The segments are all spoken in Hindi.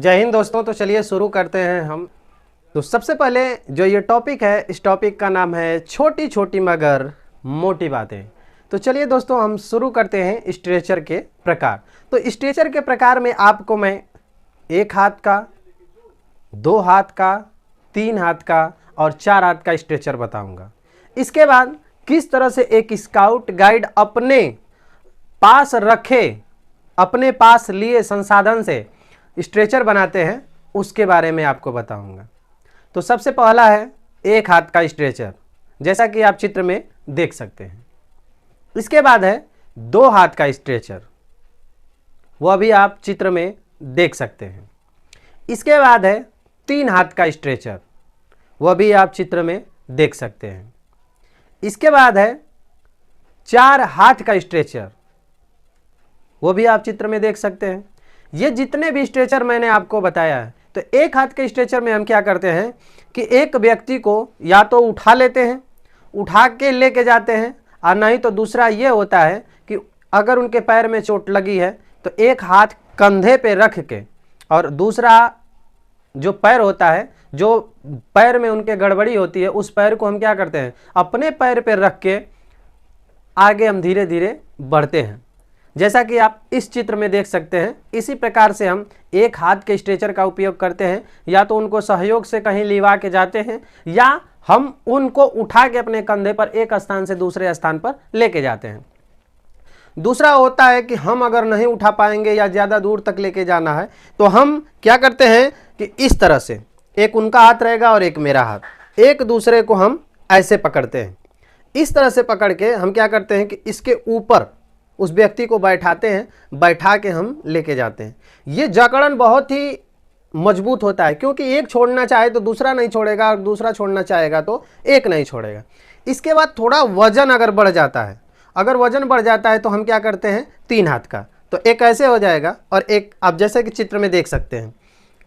जय हिंद दोस्तों। तो चलिए शुरू करते हैं हम। तो सबसे पहले जो ये टॉपिक है, इस टॉपिक का नाम है छोटी छोटी मगर मोटी बातें। तो चलिए दोस्तों हम शुरू करते हैं स्ट्रेचर के प्रकार। तो स्ट्रेचर के प्रकार में आपको मैं 1 हाथ का, 2 हाथ का, 3 हाथ का और 4 हाथ का स्ट्रेचर बताऊंगा। इसके बाद किस तरह से एक स्काउट गाइड अपने पास रखे, अपने पास लिए संसाधन से स्ट्रेचर बनाते हैं, उसके बारे में आपको बताऊंगा। तो सबसे पहला है 1 हाथ का स्ट्रेचर, जैसा कि आप चित्र में देख सकते हैं। इसके बाद है 2 हाथ का स्ट्रेचर, वह भी आप चित्र में देख सकते हैं। इसके बाद है 3 हाथ का स्ट्रेचर, वह भी आप चित्र में देख सकते हैं। इसके बाद है 4 हाथ का स्ट्रेचर, वो भी आप चित्र में देख सकते हैं। ये जितने भी स्ट्रेचर मैंने आपको बताया है, तो 1 हाथ के स्ट्रेचर में हम क्या करते हैं कि एक व्यक्ति को या तो उठा लेते हैं, उठा के लेके जाते हैं, और नहीं तो दूसरा ये होता है कि अगर उनके पैर में चोट लगी है तो एक हाथ कंधे पे रख के और दूसरा जो पैर होता है, जो पैर में उनके गड़बड़ी होती है, उस पैर को हम क्या करते हैं अपने पैर पे रख के आगे हम धीरे धीरे बढ़ते हैं, जैसा कि आप इस चित्र में देख सकते हैं। इसी प्रकार से हम 1 हाथ के स्ट्रेचर का उपयोग करते हैं, या तो उनको सहयोग से कहीं लिवा के जाते हैं, या हम उनको उठा के अपने कंधे पर एक स्थान से दूसरे स्थान पर लेके जाते हैं। दूसरा होता है कि हम अगर नहीं उठा पाएंगे या ज़्यादा दूर तक लेके जाना है, तो हम क्या करते हैं कि इस तरह से, एक उनका हाथ रहेगा और एक मेरा हाथ, एक दूसरे को हम ऐसे पकड़ते हैं। इस तरह से पकड़ के हम क्या करते हैं कि इसके ऊपर उस व्यक्ति को बैठाते हैं, बैठा के हम लेके जाते हैं। ये जकड़न बहुत ही मजबूत होता है, क्योंकि एक छोड़ना चाहे तो दूसरा नहीं छोड़ेगा, और दूसरा छोड़ना चाहेगा तो एक नहीं छोड़ेगा। इसके बाद थोड़ा वजन अगर बढ़ जाता है, अगर वजन बढ़ जाता है तो हम क्या करते हैं 3 हाथ का, तो एक ऐसे हो जाएगा और एक आप जैसे कि चित्र में देख सकते हैं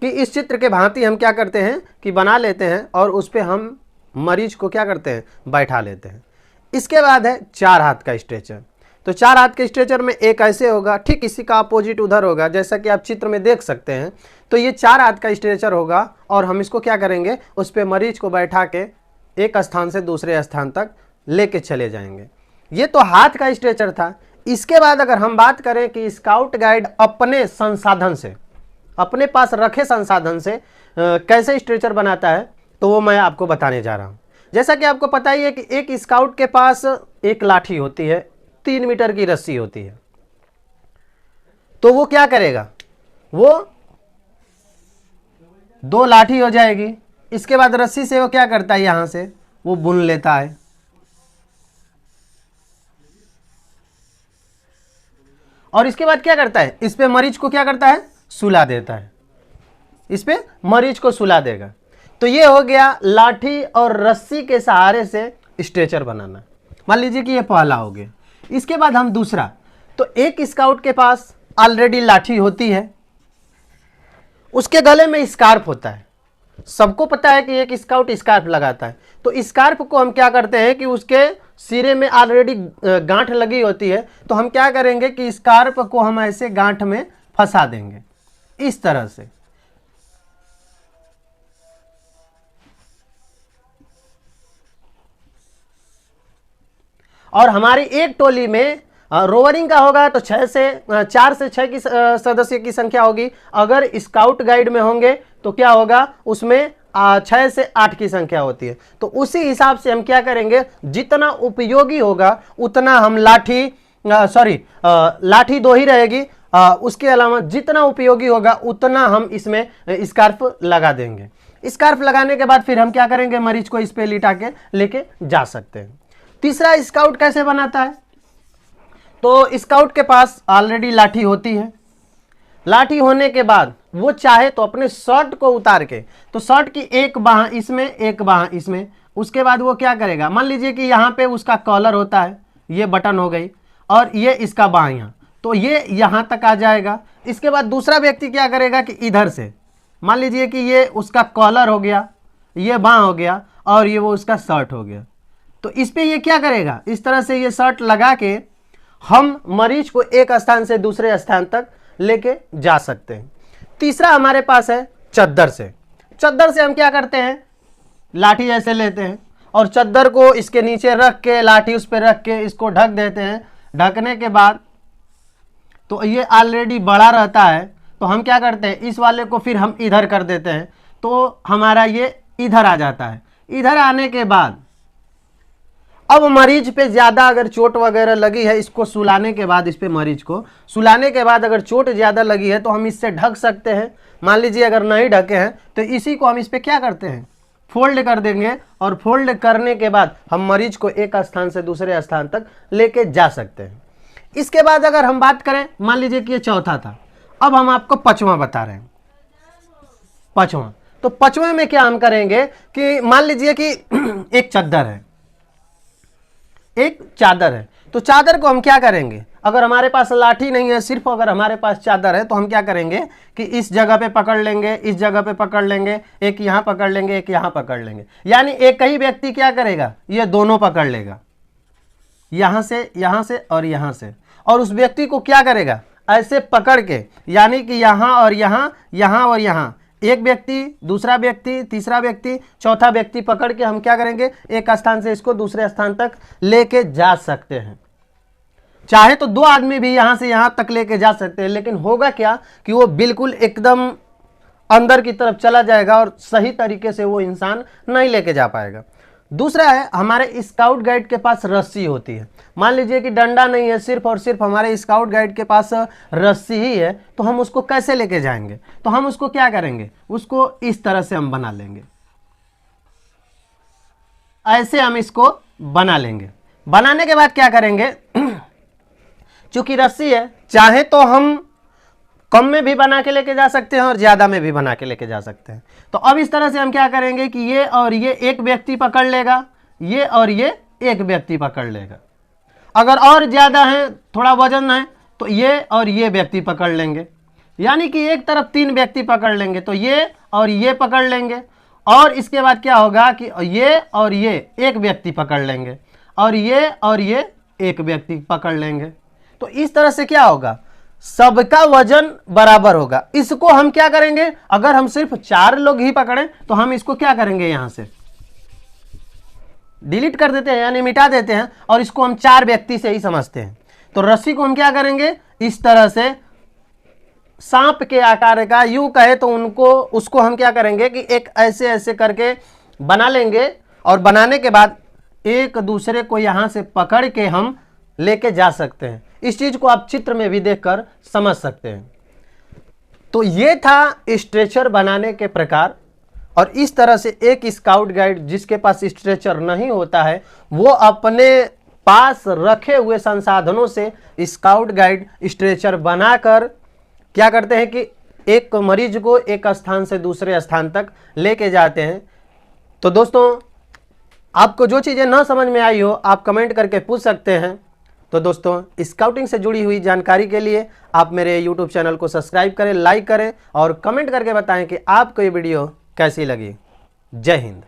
कि इस चित्र के भांति हम क्या करते हैं कि बना लेते हैं और उस पर हम मरीज को क्या करते हैं बैठा लेते हैं। इसके बाद है 4 हाथ का स्ट्रेचर। तो 4 हाथ के स्ट्रेचर में एक ऐसे होगा, ठीक इसी का अपोजिट उधर होगा, जैसा कि आप चित्र में देख सकते हैं। तो ये 4 हाथ का स्ट्रेचर होगा और हम इसको क्या करेंगे, उस पर मरीज को बैठा के एक स्थान से दूसरे स्थान तक लेके चले जाएंगे। ये तो हाथ का स्ट्रेचर था। इसके बाद अगर हम बात करें कि स्काउट गाइड अपने संसाधन से, अपने पास रखे संसाधन से कैसे स्ट्रेचर बनाता है, तो वो मैं आपको बताने जा रहा हूँ। जैसा कि आपको पता ही है कि एक स्काउट के पास एक लाठी होती है, 3 मीटर की रस्सी होती है। तो वो क्या करेगा, वो 2 लाठी हो जाएगी। इसके बाद रस्सी से वो क्या करता है, यहां से वो बुन लेता है, और इसके बाद क्या करता है, इस पे मरीज को क्या करता है, सुला देता है। इस पे मरीज को सुला देगा। तो ये हो गया लाठी और रस्सी के सहारे से स्ट्रेचर बनाना। मान लीजिए कि ये पहला हो गया। इसके बाद हम दूसरा, तो एक स्काउट के पास ऑलरेडी लाठी होती है, उसके गले में स्कार्फ होता है। सबको पता है कि एक स्काउट स्कार्फ लगाता है। तो स्कार्फ को हम क्या करते हैं कि उसके सिरे में ऑलरेडी गांठ लगी होती है, तो हम क्या करेंगे कि स्कार्फ को हम ऐसे गांठ में फंसा देंगे इस तरह से। और हमारी एक टोली में रोवरिंग का होगा तो 4 से 6 की सदस्य की संख्या होगी। अगर स्काउट गाइड में होंगे तो क्या होगा, उसमें 6 से 8 की संख्या होती है। तो उसी हिसाब से हम क्या करेंगे, जितना उपयोगी होगा उतना हम लाठी 2 ही रहेगी, उसके अलावा जितना उपयोगी होगा उतना हम इसमें स्कार्फ लगा देंगे। स्कार्फ लगाने के बाद फिर हम क्या करेंगे, मरीज को इस पे लिटा के लेके जा सकते हैं। तीसरा स्काउट कैसे बनाता है, तो स्काउट के पास ऑलरेडी लाठी होती है। लाठी होने के बाद वो चाहे तो अपने शर्ट को उतार के, तो शर्ट की एक बाह इसमें एक बाह इसमें, उसके बाद वो क्या करेगा, मान लीजिए कि यहाँ पे उसका कॉलर होता है, ये बटन हो गई, और ये इसका बाह यहाँ, तो ये यहाँ तक आ जाएगा। इसके बाद दूसरा व्यक्ति क्या करेगा कि इधर से, मान लीजिए कि ये उसका कॉलर हो गया, ये बाह हो गया, और ये वो उसका शर्ट हो गया। तो इस पे ये क्या करेगा, इस तरह से ये शर्ट लगा के हम मरीज को एक स्थान से दूसरे स्थान तक लेके जा सकते हैं। तीसरा हमारे पास है चद्दर से। चद्दर से हम क्या करते हैं, लाठी ऐसे लेते हैं और चद्दर को इसके नीचे रख के, लाठी उस पर रख के इसको ढक देते हैं। ढकने के बाद तो ये ऑलरेडी बड़ा रहता है, तो हम क्या करते हैं, इस वाले को फिर हम इधर कर देते हैं, तो हमारा ये इधर आ जाता है। इधर आने के बाद अब मरीज पे ज़्यादा अगर चोट वगैरह लगी है, इसको सुलाने के बाद, इस पे मरीज को सुलाने के बाद अगर चोट ज़्यादा लगी है तो हम इससे ढक सकते हैं। मान लीजिए अगर नहीं ढके हैं तो इसी को हम इस पे क्या करते हैं, फोल्ड कर देंगे और फोल्ड करने के बाद हम मरीज को एक स्थान से दूसरे स्थान तक लेके जा सकते हैं। इसके बाद अगर हम बात करें, मान लीजिए कि ये चौथा था, अब हम आपको पांचवा बता रहे हैं। पांचवा, तो पांचवे में क्या हम करेंगे कि मान लीजिए कि एक चद्दर है, एक चादर है, तो चादर को हम क्या करेंगे, अगर हमारे पास लाठी नहीं है, सिर्फ अगर हमारे पास चादर है, तो हम क्या करेंगे कि इस जगह पे पकड़ लेंगे, इस जगह पे पकड़ लेंगे, एक यहाँ पकड़ लेंगे, एक यहाँ पकड़ लेंगे। यानी एक ही व्यक्ति क्या करेगा, ये दोनों पकड़ लेगा, यहाँ से और यहाँ से, और उस व्यक्ति को क्या करेगा, ऐसे पकड़ के, यानी कि यहाँ और यहाँ, यहाँ और यहाँ, एक व्यक्ति, दूसरा व्यक्ति, तीसरा व्यक्ति, चौथा व्यक्ति पकड़ के हम क्या करेंगे, एक स्थान से इसको दूसरे स्थान तक लेके जा सकते हैं। चाहे तो दो आदमी भी यहाँ से यहाँ तक लेके जा सकते हैं, लेकिन होगा क्या कि वो बिल्कुल एकदम अंदर की तरफ चला जाएगा और सही तरीके से वो इंसान नहीं लेके जा पाएगा। दूसरा है, हमारे स्काउट गाइड के पास रस्सी होती है। मान लीजिए कि डंडा नहीं है, सिर्फ और सिर्फ हमारे स्काउट गाइड के पास रस्सी ही है, तो हम उसको कैसे लेके जाएंगे, तो हम उसको क्या करेंगे, उसको इस तरह से हम बना लेंगे, ऐसे हम इसको बना लेंगे। बनाने के बाद क्या करेंगे, चूंकि रस्सी है, चाहे तो हम कम में भी बना के लेके जा सकते हैं और ज़्यादा में भी बना के लेके जा सकते हैं। तो अब इस तरह से हम क्या करेंगे कि ये और ये एक व्यक्ति पकड़ लेगा, ये और ये एक व्यक्ति पकड़ लेगा। अगर और ज़्यादा है, थोड़ा वजन है, तो ये और ये व्यक्ति पकड़ लेंगे, यानी कि एक तरफ तीन व्यक्ति पकड़ लेंगे, तो ये और ये पकड़ लेंगे। और इसके बाद क्या होगा कि ये और ये एक व्यक्ति पकड़ लेंगे, और ये एक व्यक्ति पकड़ लेंगे। तो इस तरह से क्या होगा, सबका वजन बराबर होगा। इसको हम क्या करेंगे, अगर हम सिर्फ 4 लोग ही पकड़ें तो हम इसको क्या करेंगे, यहां से डिलीट कर देते हैं, यानी मिटा देते हैं, और इसको हम 4 व्यक्ति से ही समझते हैं। तो रस्सी को हम क्या करेंगे, इस तरह से सांप के आकार का, यूं कहे तो उसको हम क्या करेंगे कि एक ऐसे ऐसे करके बना लेंगे, और बनाने के बाद एक दूसरे को यहां से पकड़ के हम लेके जा सकते हैं। इस चीज को आप चित्र में भी देखकर समझ सकते हैं। तो ये था स्ट्रेचर बनाने के प्रकार। और इस तरह से एक स्काउट गाइड जिसके पास स्ट्रेचर नहीं होता है, वो अपने पास रखे हुए संसाधनों से स्काउट गाइड स्ट्रेचर बनाकर क्या करते हैं कि एक मरीज को एक स्थान से दूसरे स्थान तक लेके जाते हैं। तो दोस्तों, आपको जो चीज़ें ना समझ में आई हो आप कमेंट करके पूछ सकते हैं। तो दोस्तों, स्काउटिंग से जुड़ी हुई जानकारी के लिए आप मेरे YouTube चैनल को सब्सक्राइब करें, लाइक करें और कमेंट करके बताएं कि आपको ये वीडियो कैसी लगी। जय हिंद।